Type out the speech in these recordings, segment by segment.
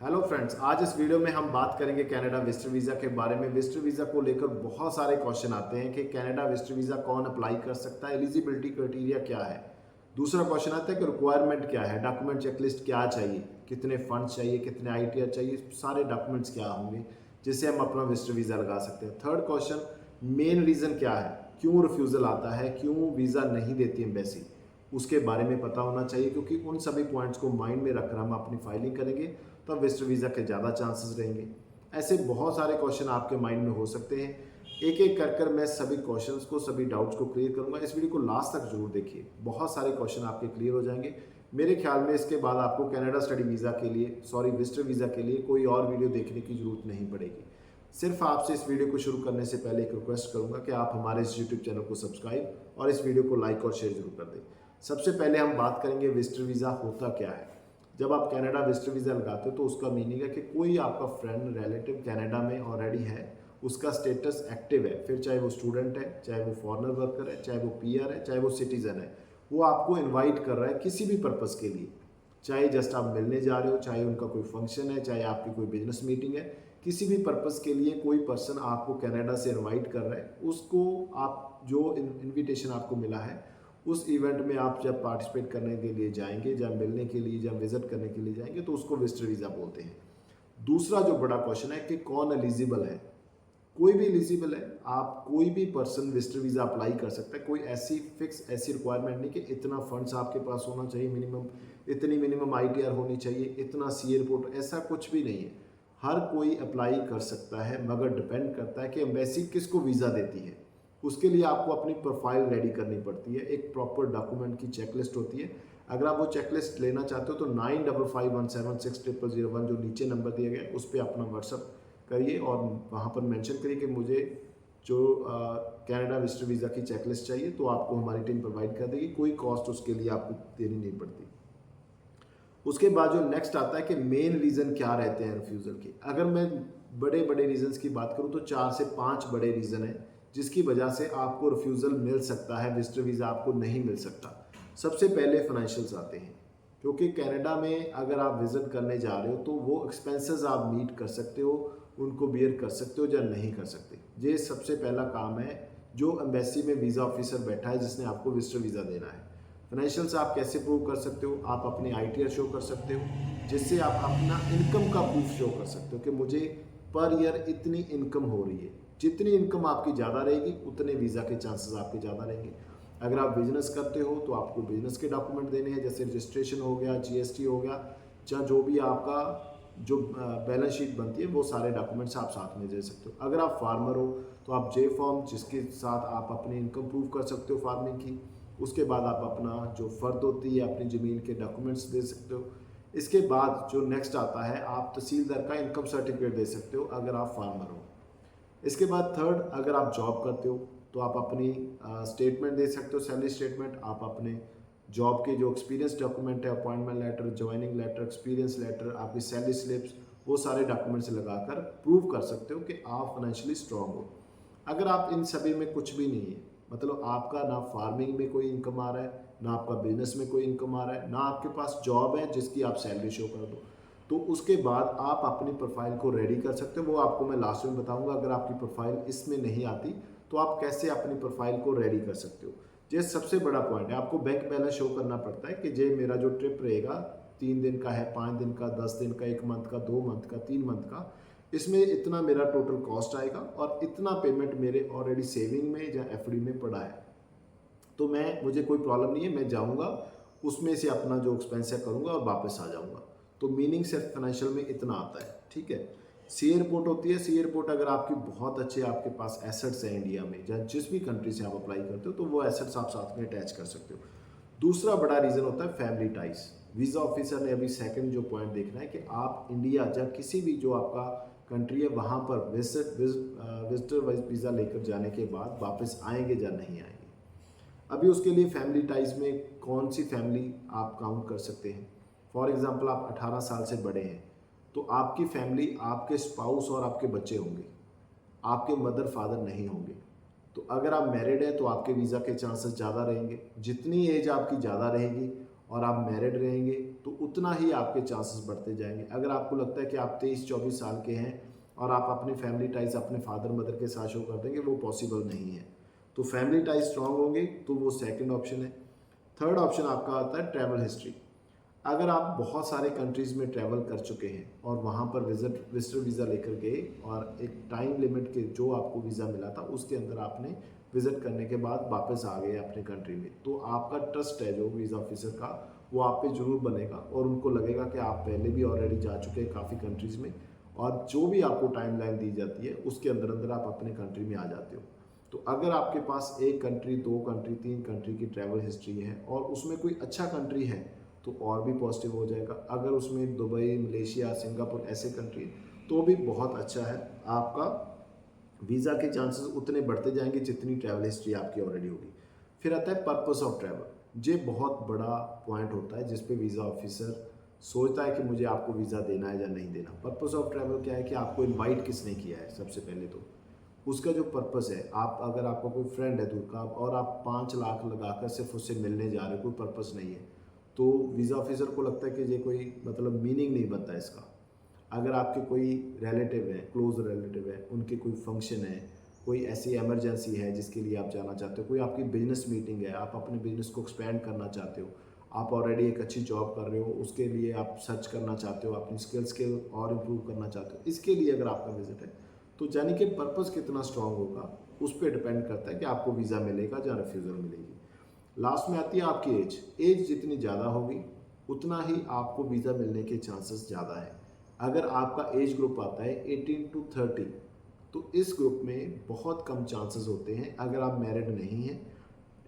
Hello friends, आज इस video में हम बात करेंगे कनाडा विजिटर वीज़ा के बारे में। विजिटर वीज़ा को लेकर बहुत सारे क्वेश्चन आते हैं कि कनाडा विजिटर वीज़ा कौन अप्लाई कर सकता है, एलिजिबिलिटी क्राइटेरिया क्या है। दूसरा क्वेश्चन आता है कि रिक्वायरमेंट क्या है, डॉक्यूमेंट चेकलिस्ट क्या चाहिए, कितने फंड्स चाहिए, कितने आईटीआर चाहिए, सारे डॉक्यूमेंट्स क्या होंगे जिससे हम अपना विजिटर वीज़ा लगा सकते हैं। थर्ड क्वेश्चन, मेन रीज़न क्या है, क्यों रिफ्यूज़ल आता है, क्यों वीज़ा नहीं देती एम्बेसी, उसके बारे में पता होना चाहिए, क्योंकि उन सभी पॉइंट्स को माइंड में रखकर हम अपनी फाइलिंग करेंगे तब विजिटर वीज़ा के ज़्यादा चांसेस रहेंगे। ऐसे बहुत सारे क्वेश्चन आपके माइंड में हो सकते हैं। एक एक कर मैं सभी क्वेश्चंस को, सभी डाउट्स को क्लियर करूंगा। इस वीडियो को लास्ट तक जरूर देखिए, बहुत सारे क्वेश्चन आपके क्लियर हो जाएंगे। मेरे ख्याल में इसके बाद आपको कनाडा स्टडी वीज़ा के लिए, विजिटर वीज़ा के लिए कोई और वीडियो देखने की जरूरत नहीं पड़ेगी। सिर्फ आपसे इस वीडियो को शुरू करने से पहले एक रिक्वेस्ट करूंगा कि आप हमारे इस यूट्यूब चैनल को सब्सक्राइब और इस वीडियो को लाइक और शेयर जरूर कर दें। सबसे पहले हम बात करेंगे विजिटर वीज़ा होता क्या है। जब आप कनाडा विजिटर वीज़ा लगाते हो तो उसका मीनिंग है कि कोई आपका फ्रेंड रिलेटिव कनाडा में ऑलरेडी है, उसका स्टेटस एक्टिव है, फिर चाहे वो स्टूडेंट है, चाहे वो फॉरेनर वर्कर है, चाहे वो पीआर है, चाहे वो सिटीज़न है, वो आपको इनवाइट कर रहा है किसी भी पर्पज़ के लिए। चाहे जस्ट आप मिलने जा रहे हो, चाहे उनका कोई फंक्शन है, चाहे आपकी कोई बिजनेस मीटिंग है, किसी भी पर्पज़ के लिए कोई पर्सन आपको कनाडा से इनवाइट कर रहा है, उसको आप जो इनविटेशन आपको मिला है उस इवेंट में आप जब पार्टिसिपेट करने के लिए जाएंगे, जब मिलने के लिए, जब विजिट करने के लिए जाएंगे, तो उसको विजिटर वीज़ा बोलते हैं। दूसरा जो बड़ा क्वेश्चन है कि कौन एलिजिबल है। कोई भी एलिजिबल है, आप कोई भी पर्सन विजिटर वीज़ा अप्लाई कर सकता है। कोई ऐसी फिक्स ऐसी रिक्वायरमेंट नहीं कि इतना फंड्स आपके पास होना चाहिए, मिनिमम इतनी मिनिमम आईटीआर होनी चाहिए, इतना सी एयरपोर्ट, ऐसा कुछ भी नहीं है। हर कोई अप्लाई कर सकता है, मगर डिपेंड करता है कि एम्बेसी किसको वीज़ा देती है। उसके लिए आपको अपनी प्रोफाइल रेडी करनी पड़ती है, एक प्रॉपर डॉक्यूमेंट की चेकलिस्ट होती है। अगर आप वो चेकलिस्ट लेना चाहते हो तो 9551760001 जो नीचे नंबर दिया गया है उस पर अपना व्हाट्सअप करिए और वहाँ पर मेंशन करिए कि मुझे जो कनाडा विजिटर वीज़ा की चेकलिस्ट चाहिए, तो आपको हमारी टीम प्रोवाइड कर देगी। कोई कॉस्ट उसके लिए आपको देनी नहीं पड़ती। उसके बाद जो नेक्स्ट आता है कि मेन रीज़न क्या रहते हैं रिफ्यूज़ल के। अगर मैं बड़े बड़े रीजंस की बात करूं तो 4 से 5 बड़े रीज़न हैं जिसकी वजह से आपको रिफ्यूज़ल मिल सकता है, विजिटर वीज़ा आपको नहीं मिल सकता। सबसे पहले फाइनेंशियल्स आते हैं, क्योंकि कनाडा में अगर आप विज़िट करने जा रहे हो तो वो एक्सपेंसेस आप मीट कर सकते हो, उनको बियर कर सकते हो या नहीं कर सकते। ये सबसे पहला काम है जो एम्बेसी में वीज़ा ऑफिसर बैठा है जिसने आपको विजिटर वीज़ा देना है। फाइनेंशियल्स आप कैसे प्रूव कर सकते हो, आप अपनी आईटीआर शो कर सकते हो, जिससे आप अपना इनकम का प्रूफ शो कर सकते हो कि मुझे पर ईयर इतनी इनकम हो रही है। जितनी इनकम आपकी ज़्यादा रहेगी उतने वीज़ा के चांसेस आपके ज़्यादा रहेंगे। अगर आप बिजनेस करते हो तो आपको बिजनेस के डॉक्यूमेंट देने हैं, जैसे रजिस्ट्रेशन हो गया, जीएसटी हो गया, या जो भी आपका जो बैलेंस शीट बनती है वो सारे डॉक्यूमेंट्स आप साथ में दे सकते हो। अगर आप फार्मर हो तो आप जे फॉर्म, जिसके साथ आप अपनी इनकम प्रूव कर सकते हो फार्मिंग की। उसके बाद आप अपना जो फ़र्द होती है अपनी ज़मीन के डॉक्यूमेंट्स दे सकते हो। इसके बाद जो नेक्स्ट आता है, आप तहसीलदार का इनकम सर्टिफिकेट दे सकते हो अगर आप फार्मर हो। इसके बाद थर्ड, अगर आप जॉब करते हो तो आप अपनी स्टेटमेंट दे सकते हो, सैलरी स्टेटमेंट। आप अपने जॉब के जो एक्सपीरियंस डॉक्यूमेंट है, appointment letter, joining letter, experience letter, आपकी सैलरी स्लिप्स, वो सारे डॉक्यूमेंट्स लगाकर प्रूव कर सकते हो कि आप फाइनेंशियली स्ट्रांग हो। अगर आप इन सभी में कुछ भी नहीं है, मतलब आपका ना फार्मिंग में कोई इनकम आ रहा है, ना आपका बिजनेस में कोई इनकम आ रहा है, ना आपके पास जॉब है जिसकी आप सैलरी शो कर दो, तो उसके बाद आप अपनी प्रोफाइल को रेडी कर सकते हो। वो आपको मैं लास्ट में बताऊंगा। अगर आपकी प्रोफाइल इसमें नहीं आती तो आप कैसे अपनी प्रोफाइल को रेडी कर सकते हो। ये सबसे बड़ा पॉइंट है। आपको बैंक बैलेंस शो करना पड़ता है कि जे मेरा जो ट्रिप रहेगा 3 दिन का है, 5 दिन का, 10 दिन का, 1 मंथ का, 2 मंथ का, 3 मंथ का, इसमें इतना मेरा टोटल कॉस्ट आएगा और इतना पेमेंट मेरे ऑलरेडी सेविंग में या एफडी में पड़ा है। तो मुझे कोई प्रॉब्लम नहीं है, मैं जाऊंगा उसमें से अपना जो एक्सपेंस है करूंगा और वापस आ जाऊंगा। तो मीनिंग सिर्फ फाइनेंशियल में इतना आता है, ठीक है। सी एयरपोर्ट होती है। सी एयरपोर्ट अगर आपकी बहुत अच्छे आपके पास एसेट्स हैं इंडिया में या जिस भी कंट्री से आप अप्लाई करते हो तो वो एसेट्स आप साथ में अटैच कर सकते हो। दूसरा बड़ा रीज़न होता है फैमिली टाइज। वीज़ा ऑफिसर ने अभी सेकंड जो पॉइंट देखना है कि आप इंडिया या किसी भी जो आपका कंट्री है वहाँ पर विजिटर वीज़ा लेकर जाने के बाद वापस आएंगे या नहीं आएंगे। अभी उसके लिए फैमिली टाइज में कौन सी फैमिली आप काउंट कर सकते हैं। फॉर एग्जांपल आप 18 साल से बड़े हैं तो आपकी फैमिली, आपके स्पाउस और आपके बच्चे होंगे, आपके मदर फादर नहीं होंगे। तो अगर आप मैरिड हैं तो आपके वीज़ा के चांसेस ज़्यादा रहेंगे। जितनी एज आपकी ज़्यादा रहेगी और आप मैरिड रहेंगे तो उतना ही आपके चांसेस बढ़ते जाएंगे। अगर आपको लगता है कि आप 23-24 साल के हैं और आप अपनी फैमिली टाइज अपने फादर मदर के साथ शो कर देंगे, वो पॉसिबल नहीं है। तो फैमिली टाइज स्ट्रांग होंगे तो वो सेकंड ऑप्शन है। थर्ड ऑप्शन आपका आता है ट्रैवल हिस्ट्री। अगर आप बहुत सारे कंट्रीज़ में ट्रैवल कर चुके हैं और वहाँ पर विजिटर वीज़ा लेकर गए और एक टाइम लिमिट के जो आपको वीज़ा मिला था उसके अंदर आपने विजिट करने के बाद वापस आ गए अपने कंट्री में, तो आपका ट्रस्ट है जो वीज़ा ऑफिसर का वो आप पे जरूर बनेगा और उनको लगेगा कि आप पहले भी ऑलरेडी जा चुके हैं काफ़ी कंट्रीज़ में और जो भी आपको टाइम लाइन दी जाती है उसके अंदर अंदर आप अपने कंट्री में आ जाते हो। तो अगर आपके पास एक कंट्री, दो कंट्री, तीन कंट्री की ट्रैवल हिस्ट्री है और उसमें कोई अच्छा कंट्री है तो और भी पॉजिटिव हो जाएगा। अगर उसमें दुबई, मलेशिया, सिंगापुर ऐसे कंट्री है तो भी बहुत अच्छा है। आपका वीज़ा के चांसेस उतने बढ़ते जाएंगे जितनी ट्रैवल हिस्ट्री आपकी ऑलरेडी होगी। फिर आता है पर्पस ऑफ ट्रैवल। ये बहुत बड़ा पॉइंट होता है जिस पे वीज़ा ऑफिसर सोचता है कि मुझे आपको वीज़ा देना है या नहीं देना। पर्पस ऑफ ट्रैवल क्या है कि आपको इनवाइट किसने किया है। सबसे पहले तो उसका जो पर्पस है, आप अगर आपका कोई फ्रेंड है दूर का और आप 5 लाख लगाकर सिर्फ उससे मिलने जा रहे हो, कोई पर्पस नहीं है, तो वीज़ा ऑफिसर को लगता है कि ये कोई मतलब मीनिंग नहीं बनता इसका। अगर आपके कोई रिलेटिव है, क्लोज रिलेटिव है, उनके कोई फंक्शन है, कोई ऐसी इमरजेंसी है जिसके लिए आप जाना चाहते हो, कोई आपकी बिजनेस मीटिंग है, आप अपने बिजनेस को एक्सपेंड करना चाहते हो, आप ऑलरेडी एक अच्छी जॉब कर रहे हो, उसके लिए आप सर्च करना चाहते हो, अपनी स्किल्स के और इम्प्रूव करना चाहते हो, इसके लिए अगर आपका विजिट है तो यानी कि पर्पस कितना स्ट्रांग होगा उस पर डिपेंड करता है कि आपको वीज़ा मिलेगा या रिफ्यूज़ल मिलेगी। लास्ट में आती है आपकी एज। एज जितनी ज़्यादा होगी उतना ही आपको वीज़ा मिलने के चांसेस ज़्यादा है। अगर आपका एज ग्रुप आता है 18 टू 30 तो इस ग्रुप में बहुत कम चांसेस होते हैं। अगर आप मैरिड नहीं हैं,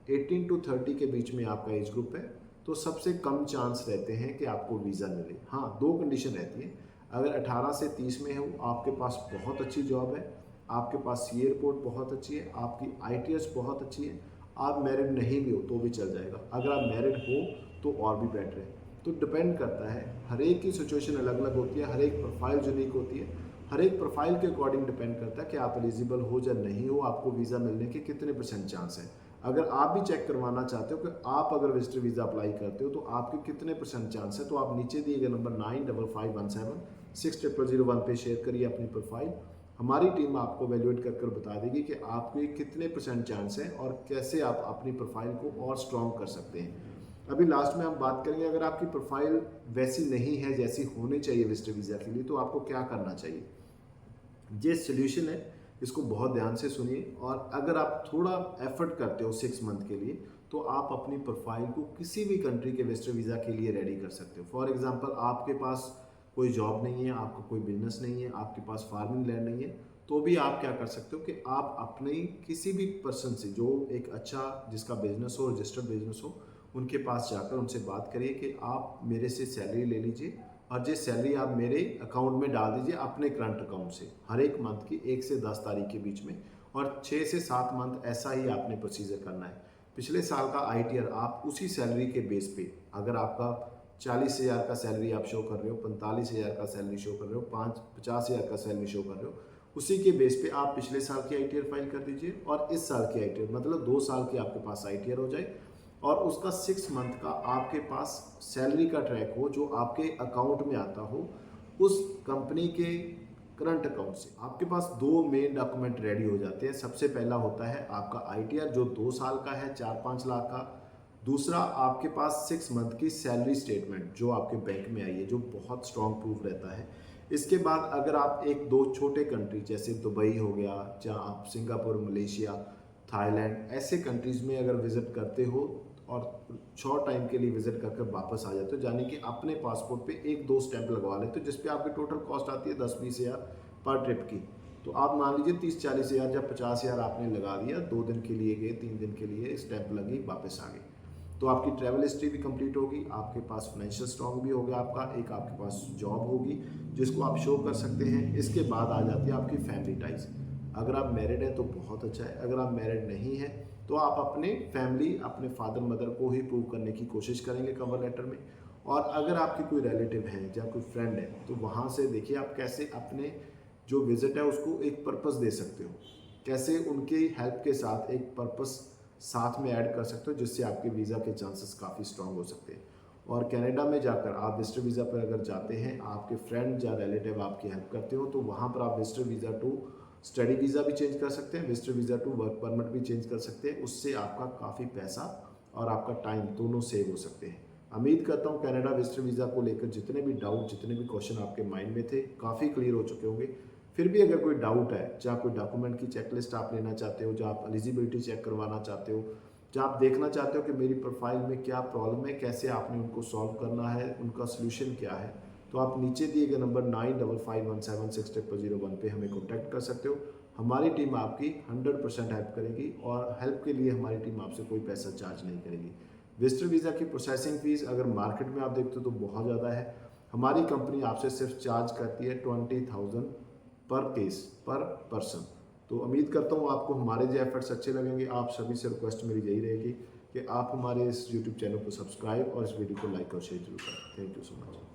18 टू 30 के बीच में आपका एज ग्रुप है, तो सबसे कम चांस रहते हैं कि आपको वीज़ा मिले। हाँ, दो कंडीशन रहती है। अगर 18 से 30 में हो, आपके पास बहुत अच्छी जॉब है, आपके पास सी रिपोर्ट बहुत अच्छी है, आपकी ITS बहुत अच्छी है, आप मैरिड नहीं भी हो तो भी चल जाएगा। अगर आप मैरिड हो तो और भी बेटर है। तो डिपेंड करता है, हर एक की सिचुएशन अलग अलग होती है, हर एक प्रोफाइल यूनिक होती है, हर एक प्रोफाइल के अकॉर्डिंग डिपेंड करता है कि आप एलिजिबल हो या नहीं हो, आपको वीज़ा मिलने के कितने परसेंट चांस है। अगर आप भी चेक करवाना चाहते हो कि आप अगर विजिटर वीज़ा अप्लाई करते हो तो आपके कितने परसेंट चांस है, तो आप नीचे दिए गए नंबर 9551760001 पे शेयर करिए अपनी प्रोफाइल। हमारी टीम आपको वैल्यूएट कर कर बता देगी कि आपके कितने परसेंट चांस है और कैसे आप अपनी प्रोफाइल को और स्ट्रॉन्ग कर सकते हैं। अभी लास्ट में हम बात करेंगे, अगर आपकी प्रोफाइल वैसी नहीं है जैसी होनी चाहिए विजिटर वीज़ा के लिए तो आपको क्या करना चाहिए। ये सोल्यूशन है, इसको बहुत ध्यान से सुनिए। और अगर आप थोड़ा एफर्ट करते हो 6 मंथ के लिए तो आप अपनी प्रोफाइल को किसी भी कंट्री के विजिटर वीज़ा के लिए रेडी कर सकते हो। फॉर एग्जांपल, आपके पास कोई जॉब नहीं है, आपका कोई बिजनेस नहीं है, आपके पास फार्मिंग लैंड नहीं है, तो भी आप क्या कर सकते हो कि आप अपने किसी भी पर्सन से जो एक अच्छा जिसका बिजनेस हो, रजिस्टर्ड बिजनेस हो, उनके पास जाकर उनसे बात करिए कि आप मेरे से सैलरी ले लीजिए और ये सैलरी आप मेरे अकाउंट में डाल दीजिए अपने करंट अकाउंट से हर एक मंथ की 1 से 10 तारीख के बीच में, और 6 से 7 मंथ ऐसा ही आपने प्रोसीजर करना है। पिछले साल का ITR आप उसी सैलरी के बेस पे, अगर आपका 40,000 का सैलरी आप शो कर रहे हो, 45,000 का सैलरी शो कर रहे हो, 50,000 का सैलरी शो कर रहे हो, उसी के बेस पे आप पिछले साल की ITR फाइल कर दीजिए और इस साल की ITR, मतलब 2 साल की आपके पास ITR हो जाए और उसका 6 मंथ का आपके पास सैलरी का ट्रैक हो जो आपके अकाउंट में आता हो उस कंपनी के करंट अकाउंट से। आपके पास दो मेन डॉक्यूमेंट रेडी हो जाते हैं। सबसे पहला होता है आपका ITR जो 2 साल का है, 4-5 लाख का। दूसरा आपके पास 6 मंथ की सैलरी स्टेटमेंट जो आपके बैंक में आई है, जो बहुत स्ट्रॉन्ग प्रूफ रहता है। इसके बाद अगर आप एक दो छोटे कंट्री जैसे दुबई हो गया, जहाँ आप सिंगापुर, मलेशिया, थाईलैंड ऐसे कंट्रीज़ में अगर विज़िट करते हो और शॉर्ट टाइम के लिए विजिट करके वापस आ जाते हो, यानी कि अपने पासपोर्ट पे 1-2 स्टैंप लगवा लेते हो जिसपे आपकी टोटल कॉस्ट आती है 10-20 हज़ार पर ट्रिप की। तो आप मान लीजिए 30-40 हज़ार या 50 हज़ार आपने लगा दिया, 2 दिन के लिए गए, 3 दिन के लिए स्टैंप लगी, वापस आ गए, तो आपकी ट्रैवल हिस्ट्री भी कंप्लीट होगी, आपके पास फाइनेंशियल स्ट्रॉन्ग भी होगा, आपका एक आपके पास जॉब होगी जिसको आप शो कर सकते हैं। इसके बाद आ जाती है आपकी फैमिली टाइज। अगर आप मैरिड हैं तो बहुत अच्छा है, अगर आप मैरिड नहीं हैं तो आप अपने फैमिली, अपने फादर मदर को ही प्रूव करने की कोशिश करेंगे कवर लेटर में। और अगर आपकी कोई रिलेटिव है या कोई फ्रेंड है तो वहाँ से देखिए आप कैसे अपने जो विजिट है उसको एक पर्पस दे सकते हो, कैसे उनकी हेल्प के साथ एक पर्पस साथ में ऐड कर सकते हो जिससे आपके वीज़ा के चांसेस काफ़ी स्ट्रांग हो सकते हैं। और कनाडा में जाकर आप विजिटर वीज़ा पर अगर जाते हैं, आपके फ्रेंड या रिलेटिव आपकी हेल्प करते हो, तो वहाँ पर आप visitor visa to study visa भी चेंज कर सकते हैं, visitor visa to work permit भी चेंज कर सकते हैं। उससे आपका काफ़ी पैसा और आपका टाइम दोनों सेव हो सकते हैं। उम्मीद करता हूँ कनाडा विजिटर वीज़ा को लेकर जितने भी डाउट, जितने भी क्वेश्चन आपके माइंड में थे, काफ़ी क्लियर हो चुके होंगे। फिर भी अगर कोई डाउट है, जहाँ कोई डॉक्यूमेंट की चेकलिस्ट आप लेना चाहते हो, जहाँ आप एलिजिबिलिटी चेक करवाना चाहते हो, जहाँ आप देखना चाहते हो कि मेरी प्रोफाइल में क्या प्रॉब्लम है, कैसे आपने उनको सॉल्व करना है, उनका सोल्यूशन क्या है, तो आप नीचे दिए गए नंबर 9551760001 पे हमें कॉन्टैक्ट कर सकते हो। हमारी टीम आपकी 100% हेल्प करेगी और हेल्प के लिए हमारी टीम आपसे कोई पैसा चार्ज नहीं करेगी। विजिटर वीज़ा की प्रोसेसिंग फ़ीस अगर मार्केट में आप देखते हो तो बहुत ज़्यादा है। हमारी कंपनी आपसे सिर्फ चार्ज करती है 20,000 पर केस पर पर्सन। तो उम्मीद करता हूँ आपको हमारे जो एफर्ट्स अच्छे लगेंगे। आप सभी से रिक्वेस्ट मेरी यही रहेगी कि आप हमारे इस यूट्यूब चैनल को सब्सक्राइब और इस वीडियो को लाइक और शेयर जरूर करें। Thank you so much.